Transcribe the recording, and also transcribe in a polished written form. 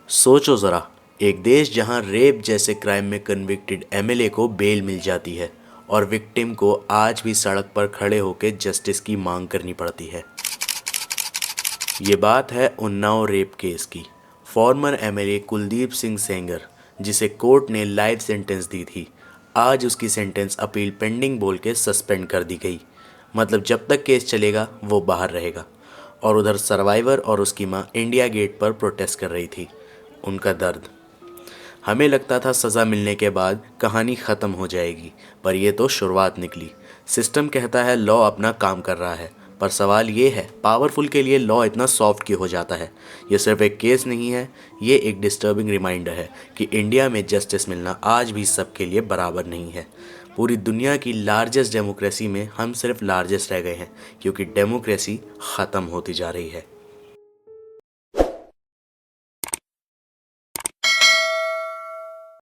सोचो ज़रा, एक देश जहां रेप जैसे क्राइम में कन्विक्टेड एमएलए को बेल मिल जाती है और विक्टिम को आज भी सड़क पर खड़े होकर जस्टिस की मांग करनी पड़ती है। ये बात है उन्नाव रेप केस की। फॉर्मर एमएलए कुलदीप सिंह सेंगर, जिसे कोर्ट ने लाइफ सेंटेंस दी थी, आज उसकी सेंटेंस अपील पेंडिंग बोल के सस्पेंड कर दी गई। मतलब जब तक केस चलेगा वो बाहर रहेगा। और उधर सर्वाइवर और उसकी माँ इंडिया गेट पर प्रोटेस्ट कर रही थी। उनका दर्द। हमें लगता था सज़ा मिलने के बाद कहानी ख़त्म हो जाएगी, पर यह तो शुरुआत निकली। सिस्टम कहता है लॉ अपना काम कर रहा है, पर सवाल ये है पावरफुल के लिए लॉ इतना सॉफ्ट क्यों हो जाता है। ये सिर्फ एक केस नहीं है, ये एक डिस्टर्बिंग रिमाइंडर है कि इंडिया में जस्टिस मिलना आज भी सबके लिए बराबर नहीं है। पूरी दुनिया की लार्जेस्ट डेमोक्रेसी में हम सिर्फ लार्जेस्ट रह गए हैं, क्योंकि डेमोक्रेसी ख़त्म होती जा रही है।